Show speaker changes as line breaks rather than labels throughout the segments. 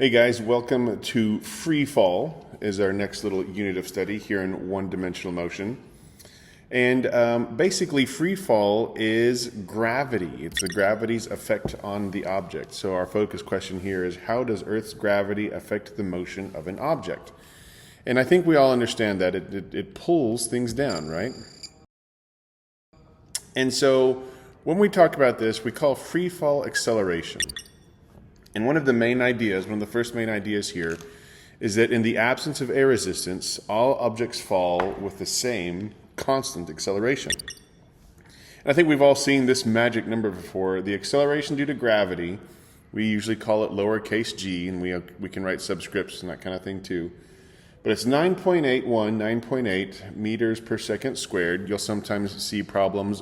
Hey guys, welcome to Free Fall is our next little unit of study here in one-dimensional motion. And basically free fall is gravity. It's the gravity's effect on the object. So our focus question here is, how does Earth's gravity affect the motion of an object? And I think we all understand that it pulls things down, right? And so when we talk about this, we call free fall acceleration. And one of the first main ideas here is that in the absence of air resistance, all objects fall with the same constant acceleration. And I think we've all seen this magic number before. The acceleration due to gravity, we usually call it lowercase g, and we can write subscripts and that kind of thing too. But it's 9.8 meters per second squared. You'll sometimes see problems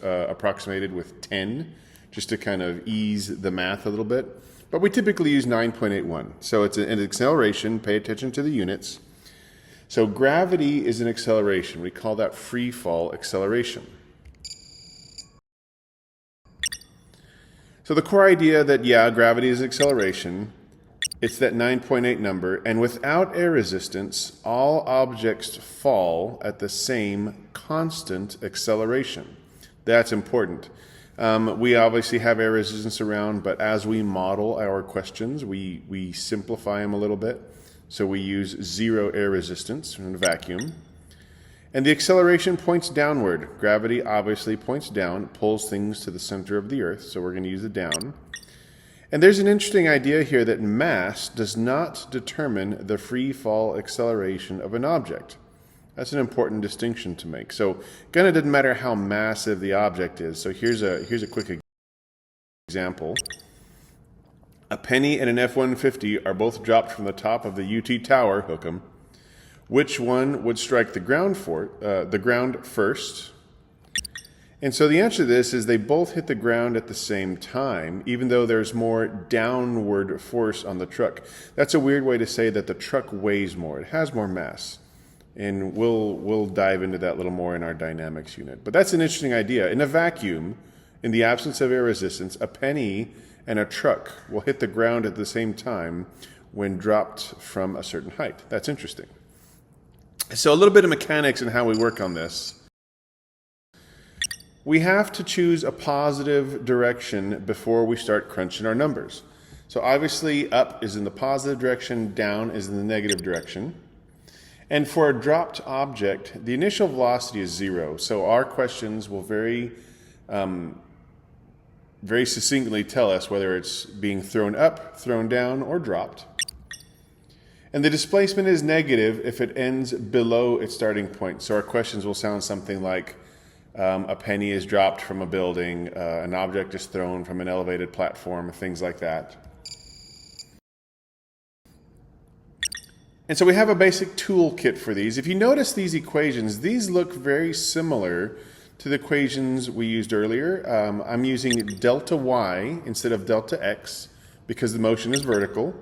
approximated with 10, just to kind of ease the math a little bit. But we typically use 9.81. So it's an acceleration. Pay attention to the units. So gravity is an acceleration. We call that free fall acceleration. So the core idea that, gravity is acceleration, it's that 9.8 number. And without air resistance, all objects fall at the same constant acceleration. That's important. We obviously have air resistance around, but as we model our questions, we simplify them a little bit. So we use zero air resistance in a vacuum. And the acceleration points downward. Gravity obviously points down, pulls things to the center of the Earth, so we're going to use the down. And there's an interesting idea here that mass does not determine the free fall acceleration of an object. That's an important distinction to make. So again, it doesn't matter how massive the object is. So here's a quick example. A penny and an F-150 are both dropped from the top of the UT Tower, hook 'em. Which one would strike the ground first? And so the answer to this is they both hit the ground at the same time, even though there's more downward force on the truck. That's a weird way to say that the truck weighs more. It has more mass. And we'll dive into that a little more in our dynamics unit. But that's an interesting idea. In a vacuum, in the absence of air resistance, a penny and a truck will hit the ground at the same time when dropped from a certain height. That's interesting. So a little bit of mechanics in how we work on this. We have to choose a positive direction before we start crunching our numbers. So obviously up is in the positive direction, down is in the negative direction. And for a dropped object, the initial velocity is 0. So our questions will very succinctly tell us whether it's being thrown up, thrown down, or dropped. And the displacement is negative if it ends below its starting point. So our questions will sound something like, a penny is dropped from a building, an object is thrown from an elevated platform, things like that. And so we have a basic toolkit for these. If you notice these equations, these look very similar to the equations we used earlier. I'm using delta y instead of delta x because the motion is vertical.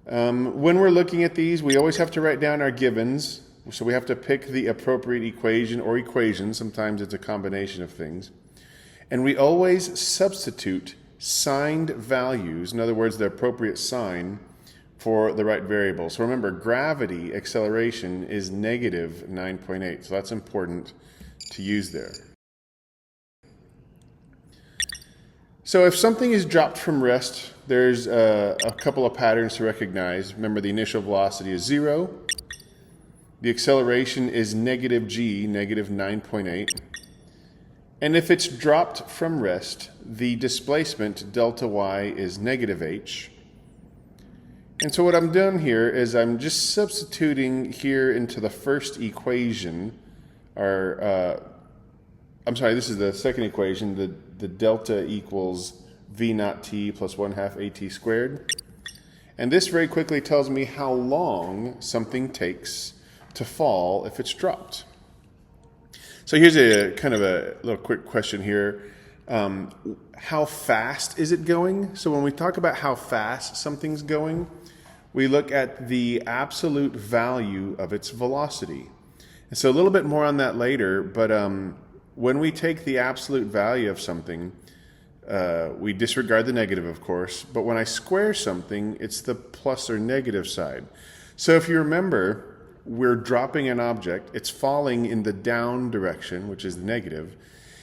When we're looking at these, we always have to write down our givens. So we have to pick the appropriate equation or equations. Sometimes it's a combination of things. And we always substitute signed values, in other words, the appropriate sign, for the right variable. So remember, gravity acceleration is negative 9.8. So that's important to use there. So if something is dropped from rest, there's a couple of patterns to recognize. Remember, the initial velocity is 0. The acceleration is negative g, negative 9.8. And if it's dropped from rest, the displacement, delta y, is negative h. And so what I'm doing here is I'm just substituting here into the first equation, this is the second equation, the delta equals v naught t plus 1/2 at squared. And this very quickly tells me how long something takes to fall if it's dropped. So here's a kind of a little quick question here. How fast is it going? So when we talk about how fast something's going, we look at the absolute value of its velocity. And so a little bit more on that later, but when we take the absolute value of something, we disregard the negative, of course, but when I square something, it's the plus or negative side. So if you remember, we're dropping an object, it's falling in the down direction, which is the negative.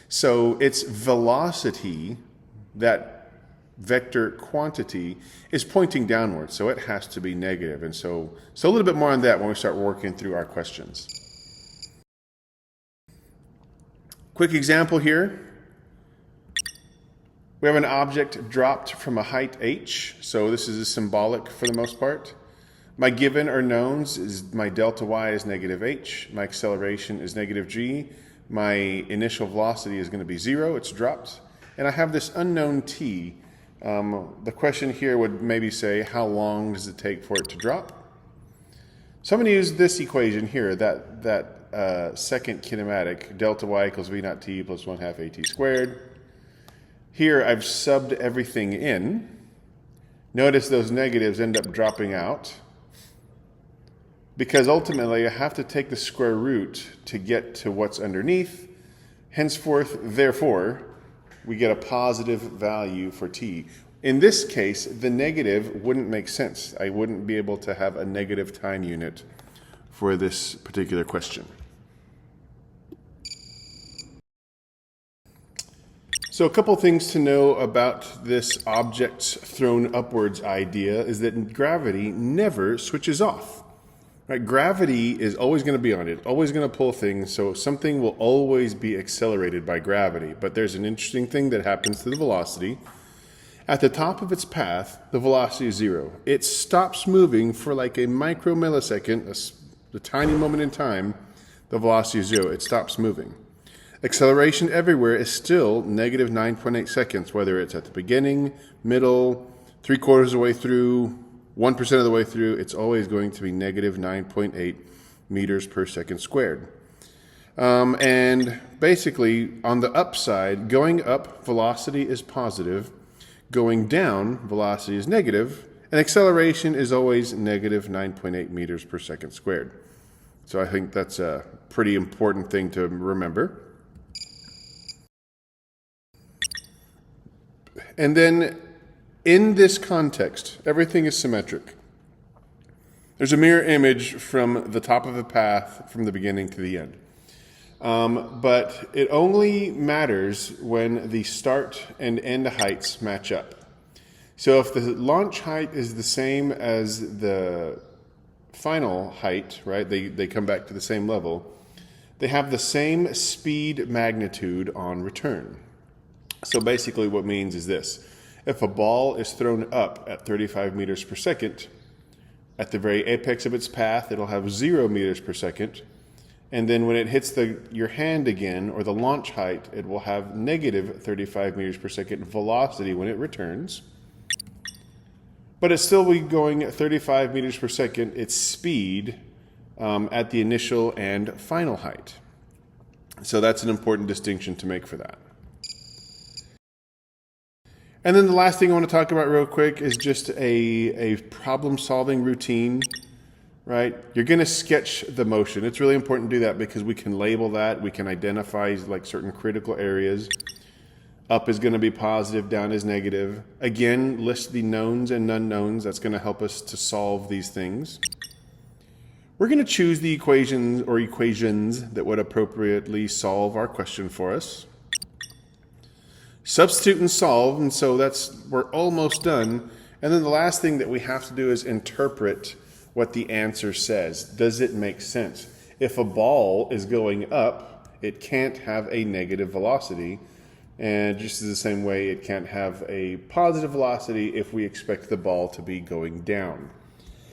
So its velocity, that vector quantity, is pointing downward, so it has to be negative. And so a little bit more on that when we start working through our questions. Quick example here. We have an object dropped from a height h, so this is symbolic for the most part. My given or knowns is my delta y is negative h, my acceleration is negative g, my initial velocity is going to be 0, it's dropped, and I have this unknown t. The question here would maybe say, how long does it take for it to drop? So I'm going to use this equation here, that second kinematic, delta y equals v naught t plus 1/2 at squared. Here I've subbed everything in. Notice those negatives end up dropping out, because ultimately I have to take the square root to get to what's underneath. Henceforth, therefore, we get a positive value for t. In this case, the negative wouldn't make sense. I wouldn't be able to have a negative time unit for this particular question. So a couple things to know about this objects thrown upwards idea is that gravity never switches off. Right? Gravity is always going to be on it, always going to pull things, so something will always be accelerated by gravity. But there's an interesting thing that happens to the velocity. At the top of its path, the velocity is 0. It stops moving for like a micromillisecond, a tiny moment in time. The velocity is 0. It stops moving. Acceleration everywhere is still negative 9.8 seconds, whether it's at the beginning, middle, 3/4 of the way through, 1% of the way through, it's always going to be negative 9.8 meters per second squared. And basically, on the upside, going up, velocity is positive. Going down, velocity is negative. And acceleration is always negative 9.8 meters per second squared. So I think that's a pretty important thing to remember. And then in this context, everything is symmetric. There's a mirror image from the top of the path from the beginning to the end. But it only matters when the start and end heights match up. So if the launch height is the same as the final height, right, they come back to the same level, they have the same speed magnitude on return. So basically what it means is this. If a ball is thrown up at 35 meters per second, at the very apex of its path, it'll have 0 meters per second. And then when it hits your hand again, or the launch height, it will have negative 35 meters per second velocity when it returns. But it's still going at 35 meters per second, its speed at the initial and final height. So that's an important distinction to make for that. And then the last thing I want to talk about real quick is just a problem-solving routine, right? You're going to sketch the motion. It's really important to do that because we can label that. We can identify like certain critical areas. Up is going to be positive, down is negative. Again, list the knowns and unknowns. That's going to help us to solve these things. We're going to choose the equations or equations that would appropriately solve our question for us. Substitute and solve, and so we're almost done. And then the last thing that we have to do is interpret what the answer says. Does it make sense? If a ball is going up, it can't have a negative velocity, and just in the same way, it can't have a positive velocity if we expect the ball to be going down.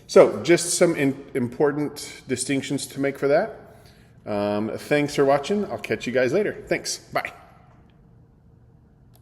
So just some important distinctions to make for that. Thanks for watching. I'll catch you guys later. Thanks. Bye.